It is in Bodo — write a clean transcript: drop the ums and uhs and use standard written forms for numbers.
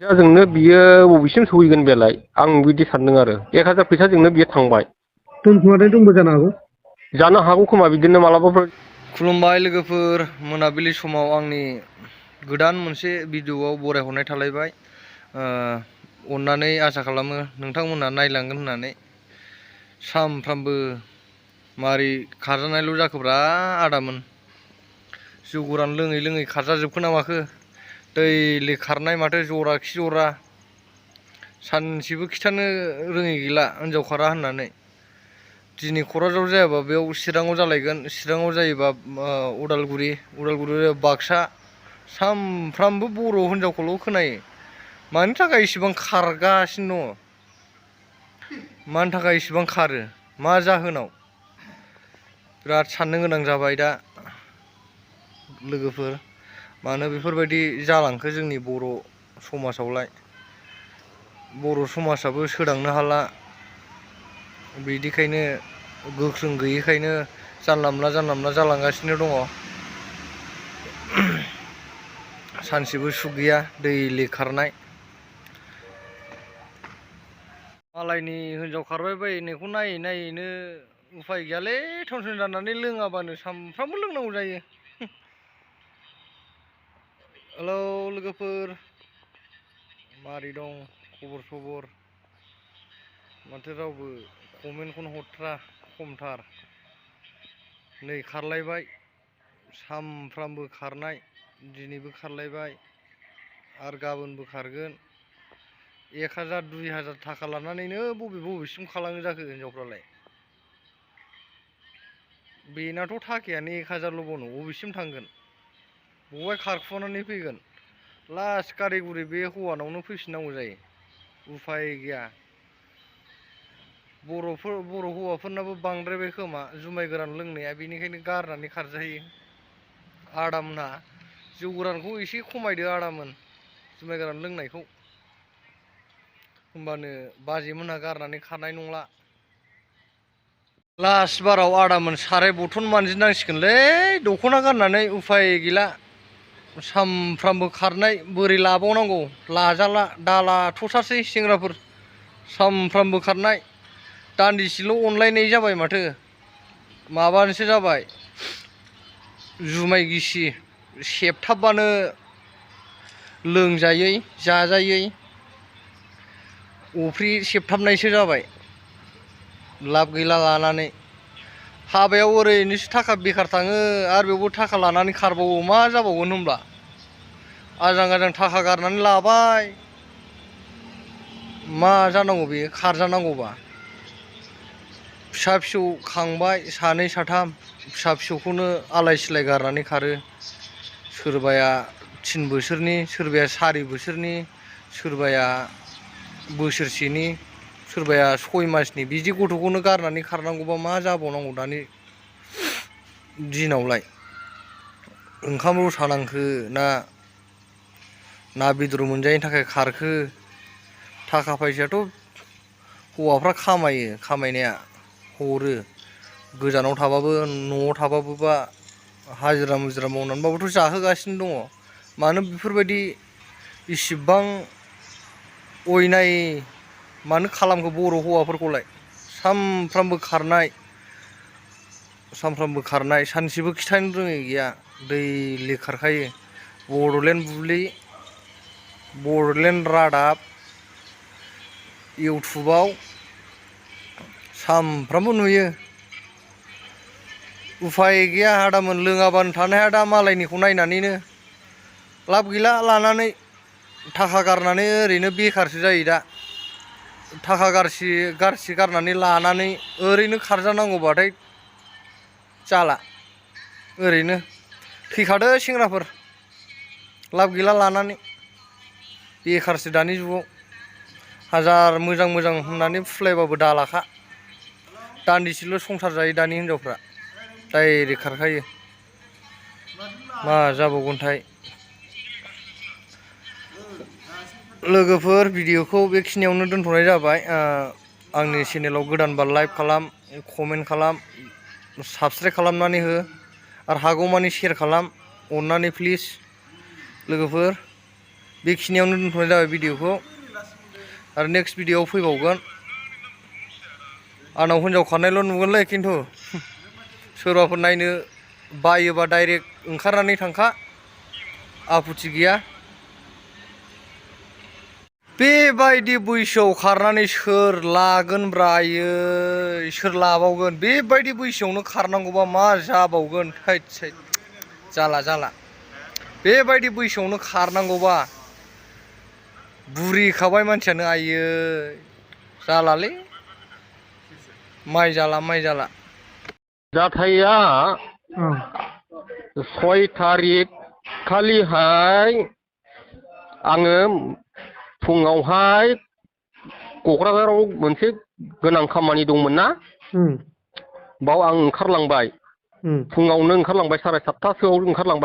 फैसाजोंनो बियो बबेसिम सहैगोन बेलाय आं बिदि सानदों आरो 1000 फैसाजोंनो बियो थांबाय दोनखुमानाय दंबो जानो हागौ खोमा बिदिनो मालाबाफोर। खुलुमबाय लोगोफोर, मोनाबिलि समाव आंनि गोदान मोनसे भिडिअआव बरायहरनाय थालायबाय। अननानै आसा खालामो नोंथांमोनहा नायलांगोन होननानै। सानफ्रामबो मारै खारजानायल' जाखोब्रा आदामोन, जौ गोरान लोङै लोङै खारजाजोबखो ना माखो? दैलि खारनाय माथो जरा खि जरा, सानसेबो खिथानो रोङै गैला हिनजाव खारा होननानै। दिनै क'क्राझाराव जायाबा बेयाव चिराङाव जालायगोन, चिराङाव जायोबा उदालगुरि, उदालगुरियाव जायोबा बाक्सा। सानफ्रामबो बर' हिनजावखौल' खोनायो। मानि थाखाय इसेबां खारगासिनो दङ? मानि थाखाय इसेबां खारो? मा जाहोनाव? बिराद साननो गोनां जाबाय दा लोगोफोर। मानो बेफोरबायदि जालांखो जोंनि बर' समाजावलाय? बर' समाजाबो सोदांनो हाला, बिदिखायनो गोख्रों गैयैखायनो जानला मोनला जालांगासिनो दङ। सानसेबो सुख गैया दैलि खारनाय। मालायनि हिनजाव खारबाय बायनायखौ नायै नायैनो उफाय गैयालै, टेनसन जानानै लोङाबानो सानफ्रामबो लोंनांगौ जायो। हेलौ लोगोफोर, मारै दं खबर सबर? माथो रावबो कमेन्टखौनो हरथ्रा, खमथार। नै खारलायबाय, सानफ्रामबो खारनाय, दिनैबो खारलायबाय आरो गाबोनबो खारगोन। 1000 2000 थाखा लानानैनो बबेसिम खारलाङो जाखो हिनजावफ्रालाय? बेनाथ' थाखायानो 1000ल'बावनो बबेसिम थांगोन? बहाय खारखुमानानै फैगोन? लास्ट गारि गुरि बे हौवानावनो फैफिननांगौ जायो। उफाय गैया। बर' हौवाफोरनाबो बांद्रायबाय खोमा जुमाय गोरान लोंनाया, बेनिखायनो गारनानै खारजायो। आदामोनहा जौ गोरानखौ एसे खमायदो आदामोन, जुमाय गोरान लोंनायखौ। होमबानो बाजैमोनहा गारनानै खारनाय नंला। लास्ट बाराव आदामोन साराय बथन मानजिनांसिगोनलै दख'ना गाननानै, उफाय गैला। सानफ्रामबो खारनाय बोरै लाबावनांगौ? लाजाला, दालाथ'थारसै सेंग्राफोर। सानफ्रामबो खारनाय, दान्दिसेल' अनलायनाय जाबाय माथो, माबानोसो जाबाय जुमाय गिसि सेबथाबबानो लोंजायै जाजायै अफ्रि सेबथाबनायसो जाबाय। लाब गैला लानानै। हाबायाव ओरैनोसो थाखा बेखार थाङो, आरो बेयावबो थाखा लानानै खारबावो, मा जाबावगोन होनब्ला? आजां गाजां थाखा गारनानै लाबाय, मा जानांगौ बेयो खारजानांगौबा? फिसा फिसौ खांबाय सानै साथाम, फिसा फिसौखौनो आलाय सिलाय गारनानै खारो। सोरबाया 3 बोसोरनि, सोरबाया 4 बोसोरनि, सोरबाया बोसोरसेनि, सोरबाया 6 मासनि, बिदि गथ'खौनो गारनानै खारनांगौबा मा जाबावनांगौ दानि दिनावलाय? ओंखाम रसा नांखो ना बेदर मोनजायैनि थाखाय खारखो? थाखा फैसायाथ' हौवाफ्रा खामायो, खामायनाया हरो। गोजानाव थाबाबो न'आव थाबाबो बा हाजिरा मुजिरा मावनानैबाबोथ' जाहोगासिनो दङ। मानो बेफोरबायदि इसिबां अयनाय मानो खालामखो बर' हौवाफोरखौलाय? सानफ्रामबो खारनाय, सानसेबो खिथानो रोङै गैया, दैलि खारखायो। बड'लेण्ड बुब्लि, बड'लेण्ड रादाब, इउटुबाव सानफ्रामबो नुयो। उफाय गैया आदामोन, लोङाबानो थानो हाया दा मालायनिखौ नायनानैनो। लाब गैला लानानै, थाखा गारनानै ओरैनो बेखारसो जायो दा। थाखा गारसि गारनानै लानानै ओरैनो खारजानांगौबाथाय जाला, ओरैनो थैखादो सेंग्राफोर, लाब गैला लानानै। बेखारसो दानि जुगाव। हाजार मोजां होननानै फुस्लायबाबो दालाखा। दान्दिसेल' संसार जायो दानि हिनजावफ्रा, डाइरेक्ट खारखायो। मा जाबावगोनथाय? लोगोफोर, भिडिअखौ बेखिनियावनो दोनथ'नाय जाबाय। आंनि चेनेलाव गोदानबा लाइक खालाम, कमेन्ट खालाम, साबसक्राइब खालामनानै हो, आरो हागौमानि शेयार खालाम अननानै प्लिज। लोगोफोर, बेखिनियावनो दोनथ'नाय जाबाय भिडिअखौ आरो नेक्स्ट भिडिअआव फैबावगोन आंनाव हिन्जाव खारनायल' नुगोनलै खिन्थु सोरबाफोर नायनो बायोबा डाइरेक्ट ओंखारनानै थांखा आफुथि गैया बेबायदि बैसोआव खारनानै सोर लागोनब्रा आयै सोर लाबावगोन बेबायदि बैसोआवनो खारनांगौबा मा जाबावगोन थैद जाला बेबायदि बैसोआवनो खारनांगौबा बुरिखाबाय मानसियानो आयै जालालै माइ जाला जाथाया 6 थारिख खालिहाय आङो फुङावहाय क'क्राझाराव मोनसे गोनां खामानि दंमोन ना बाव आं ओंखारलांबाय फुङावनो ओंखारलांबाय 7:30 ओंखारलांबाय